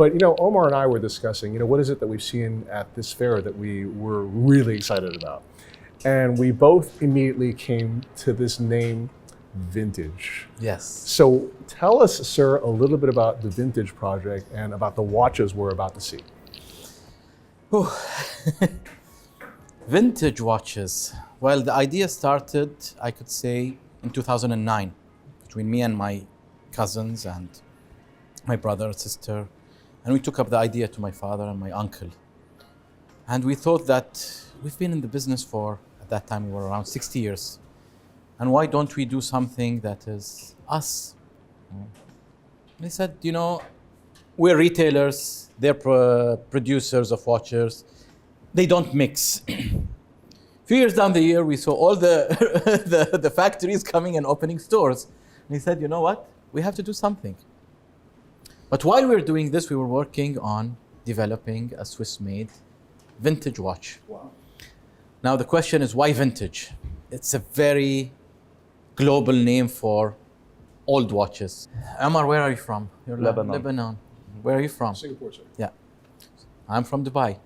But Omar and I were discussing, what is it that we've seen at this fair that we were really excited about? And we both immediately came to this name, Vyntage. Yes. So tell us, sir, a little bit about the Vyntage project and about the watches we're about to see. Vintage watches. Well, the idea started, I could say, in 2009, between me and my cousins and my brother and sister. And we took up the idea to my father and my uncle. And we thought that we've been in the business for, at that time, we were around 60 years. And why don't we do something that is us? They said, we're retailers, they're producers of watches. They don't mix. A few years down the year, we saw all the factories coming and opening stores. And he said, you know what? We have to do something. But while we were doing this, we were working on developing a Swiss-made vintage watch. Wow. Now the question is, why vintage? It's a very global name for old watches. Omar, where are you from? You're Lebanon. Where are you from? Singapore, sir. Yeah. I'm from Dubai.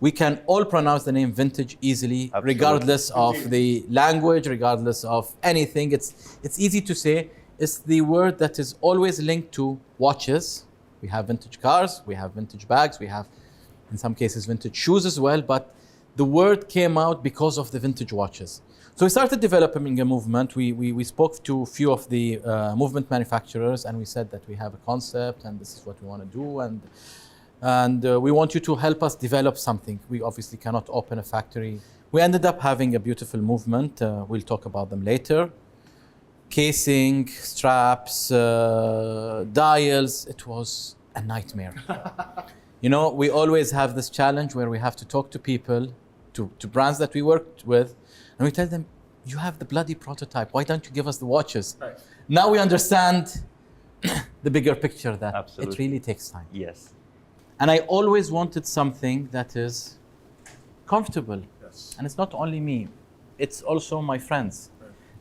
We can all pronounce the name vintage easily, Absolutely. Regardless of the language, regardless of anything. It's easy to say. It's the word that is always linked to watches. We have vintage cars, we have vintage bags, we have, in some cases, vintage shoes as well, but the word came out because of the vintage watches. So we started developing a movement. We spoke to a few of the movement manufacturers, and we said that we have a concept and this is what we want to do, and we want you to help us develop something. We obviously cannot open a factory. We ended up having a beautiful movement. We'll talk about them later. Casing, straps, dials, it was a nightmare. We always have this challenge where we have to talk to people, to brands that we worked with, and we tell them, you have the bloody prototype, why don't you give us the watches? Right. Now we understand the bigger picture that Absolutely. it really takes time. Yes. And I always wanted something that is comfortable. Yes. And it's not only me, it's also my friends.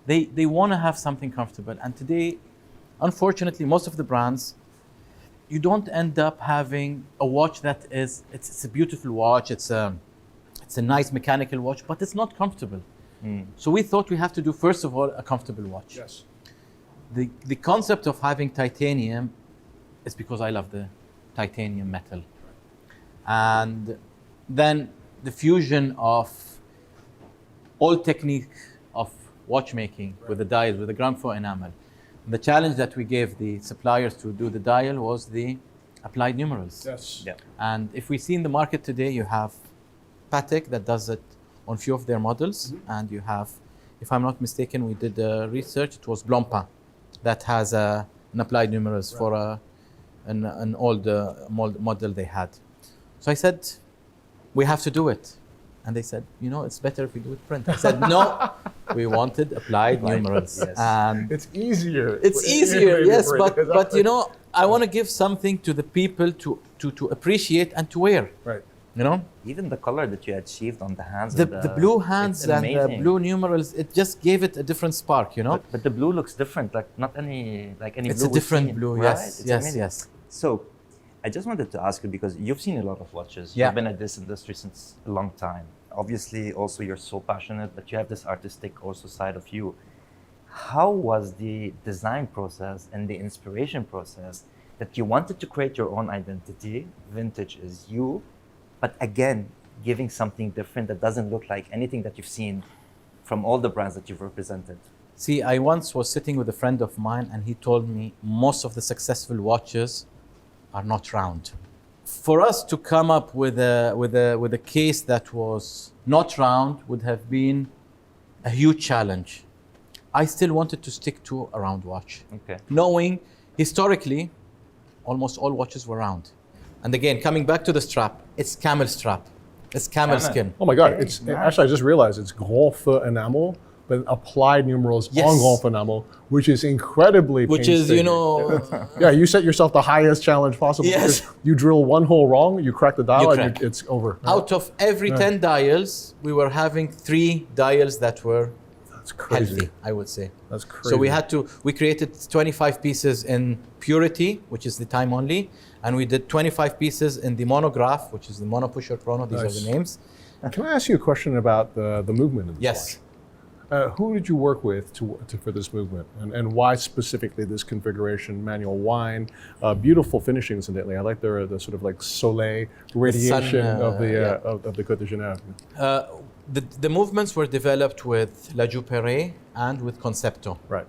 They want to have something comfortable. And today, unfortunately, most of the brands, you don't end up having a watch that is, it's a beautiful watch, it's a nice mechanical watch, but it's not comfortable. So we thought we have to do, first of all, a comfortable watch. Yes. The concept of having titanium is because I love the titanium metal. And then the fusion of all technique of watchmaking with the dials, with the gramophone enamel. The challenge that we gave the suppliers to do the dial was the applied numerals. Yes. Yeah. And if we see in the market today, you have Patek that does it on few of their models, and you have, if I'm not mistaken, we did research, it was Blancpain that has an applied numerals for an old model they had. So I said, we have to do it. And they said, it's better if we do it print. I said, no, we wanted applied numerals. Yes. And It's easier. it's easier, yes, but Exactly. I want to give something to the people to appreciate and to wear. Right. Even the color that you achieved on the hands. The blue hands it's and the amazing. blue numerals, it just gave it a different spark, But the blue looks different, like not any It's blue a we've different seen, blue, right? yes, It's yes, amazing. yes. So, I just wanted to ask you, because you've seen a lot of watches. Yeah. You've been at this industry since a long time. Obviously, also you're so passionate, but you have this artistic also side of you. How was the design process and the inspiration process that you wanted to create your own identity? Vintage is you, but again, giving something different that doesn't look like anything that you've seen from all the brands that you've represented. See, I once was sitting with a friend of mine and he told me most of the successful watches are not round. For us to come up with a case that was not round would have been a huge challenge. I still wanted to stick to a round watch. Okay. Knowing historically, almost all watches were round. And again, coming back to the strap, it's camel strap. It's camel skin. Oh my God! Okay, It's nice. actually, I just realized it's Grandfeu enamel, but applied numerals Yes. on Grandfeu enamel, which is incredibly Which is, painstaking. Yeah, you set yourself the highest challenge possible. Yes. Because you drill one hole wrong, you crack the dial, You and crack. it's over. out of every 10 dials, we were having 3 dials that were That's crazy. healthy, I would say. That's crazy. So we created 25 pieces in purity, which is the time only, and we did 25 pieces in the monograph, which is the monopusher chrono. These are the names. Can I ask you a question about the movement of this Yes. watch? Who did you work with for this movement, and why specifically this configuration? Manual wind, beautiful finishing, incidentally. I like the sort of like soleil radiation of the Côte de Genève. The movements were developed with La Joux-Perret and with Concepto. Right.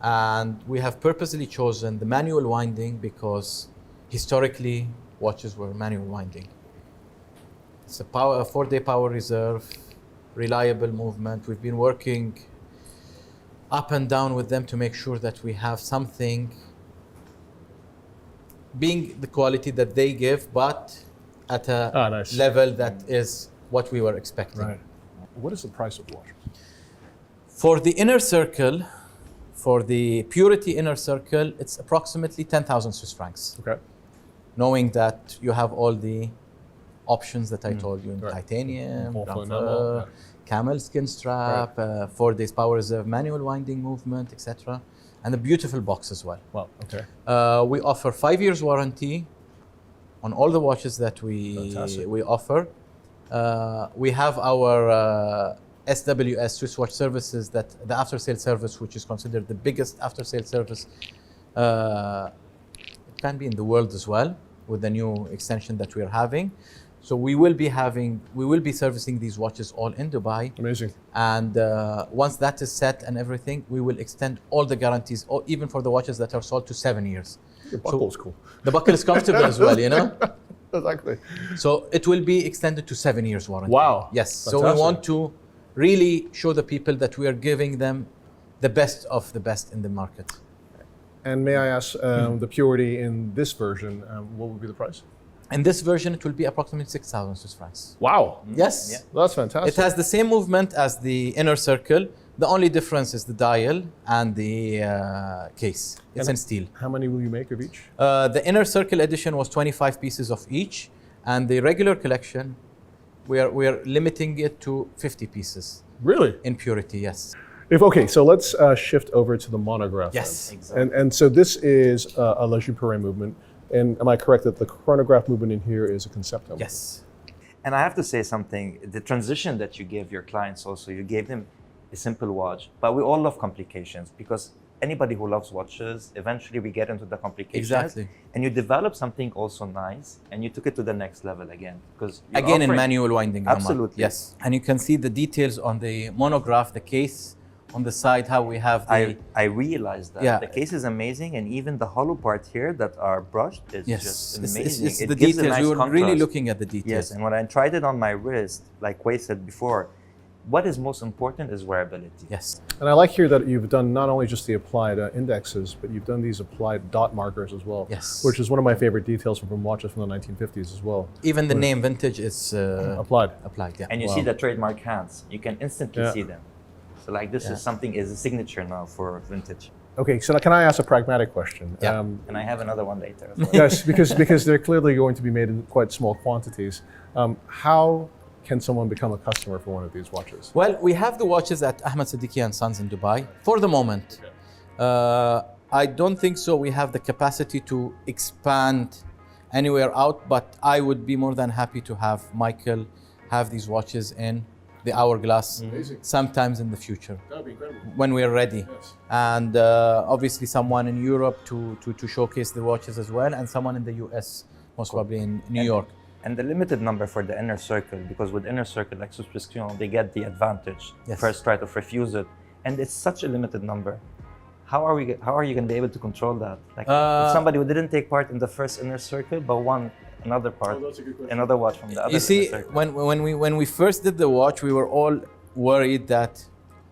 And we have purposely chosen the manual winding because historically watches were manual winding. It's a 4-day power reserve, reliable movement. We've been working up and down with them to make sure that we have something being the quality that they give, but at a level that is what we were expecting. Right. What is the price of the watch? For the inner circle, for the purity inner circle, it's approximately 10,000 Swiss francs. Okay. Knowing that you have all the options that I told you in titanium, camel skin strap, 4 days power reserve, manual winding movement, etc. And a beautiful box as well. Wow, okay. We offer 5 years warranty on all the watches that we offer. We have our SWS, Swiss Watch Services, that the after sale service, which is considered the biggest after sale service, it can be in the world as well, with the new extension that we are having. So we will be servicing these watches all in Dubai. Amazing. And once that is set and everything, we will extend all the guarantees, or even for the watches that are sold, to 7 years. Your buckle's cool. The buckle is comfortable as well, you know? Exactly. So it will be extended to 7 years warranty. Wow. Yes. Fantastic. So we want to really show the people that we are giving them the best of the best in the market. And may I ask, the purity in this version, what would be the price? In this version, it will be approximately 6,000 Swiss francs. Wow. Yes. Yeah. That's fantastic. It has the same movement as the inner circle. The only difference is the dial and the case. It's in steel. How many will you make of each? The inner circle edition was 25 pieces of each, and the regular collection, we are limiting it to 50 pieces. Really? In purity, yes. Okay, so let's shift over to the monograph. Yes. Then. Exactly. And so this is a La Joux-Perret movement. And am I correct that the chronograph movement in here is a Concepto? Yes. And I have to say something, the transition that you gave your clients also, you gave them a simple watch, but we all love complications, because anybody who loves watches, eventually we get into the complications. Exactly. And you develop something also nice, and you took it to the next level again. Because Again, in manual winding. Absolutely. Yes. And you can see the details on the monograph, the case, on the side, how we have the... I realized that. Yeah. The case is amazing, and even the hollow part here that are brushed is just amazing. It's it the gives a details. nice We were really contrast. looking at the details. Yes, and when I tried it on my wrist, like Wei said before, what is most important is wearability. Yes. And I like here that you've done not only just the applied indexes, but you've done these applied dot markers as well. Yes. Which is one of my favorite details from watches from the 1950s as well. Even the name vintage is Applied. applied. Yeah. And you see the trademark hands. You can instantly Yeah. see them. So like this is a signature now for vintage. Okay, so can I ask a pragmatic question? Yeah. And I have another one later as well. Yes, because they're clearly going to be made in quite small quantities. How can someone become a customer for one of these watches? Well, we have the watches at Ahmed Seddiqi Sons in Dubai for the moment. I don't think so. We have the capacity to expand anywhere out, but I would be more than happy to have Michael have these watches in the hourglass Amazing. sometimes in the future That would be incredible. when we are ready. Yes. And obviously someone in Europe to showcase the watches as well, and someone in the US, most probably in New York. And the limited number for the inner circle, because with inner circle, like subscription, they get the advantage. Yes. First try to refuse it. And it's such a limited number. How are you going to be able to control that? Like if somebody who didn't take part in the first inner circle, but won another part, that's a good question. another watch from the other You see, inner circle. when we first did the watch, we were all worried that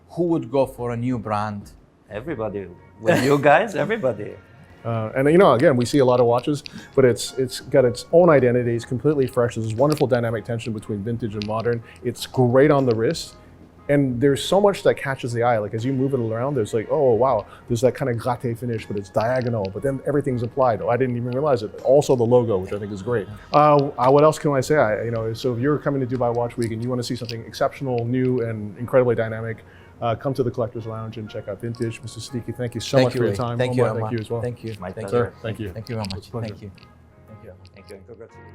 who would go for a new brand. Everybody, with you guys, everybody. And again, we see a lot of watches, but it's got its own identity. It's completely fresh. There's this wonderful dynamic tension between vintage and modern. It's great on the wrist. And there's so much that catches the eye. Like as you move it around, there's like, oh wow, there's that kind of gratte finish, but it's diagonal. But then everything's applied. Oh, I didn't even realize it. Also the logo, which I think is great. What else can I say? So if you're coming to Dubai Watch Week and you want to see something exceptional, new, and incredibly dynamic, come to the Collectors Lounge and check out Vyntage. Mr. Seddiqi, thank you so much for your time. Thank you, Thank you as well. Thank you. My Thank pleasure. Thank you. Thank you very much. Pleasure. Thank you. Thank you, and congratulations.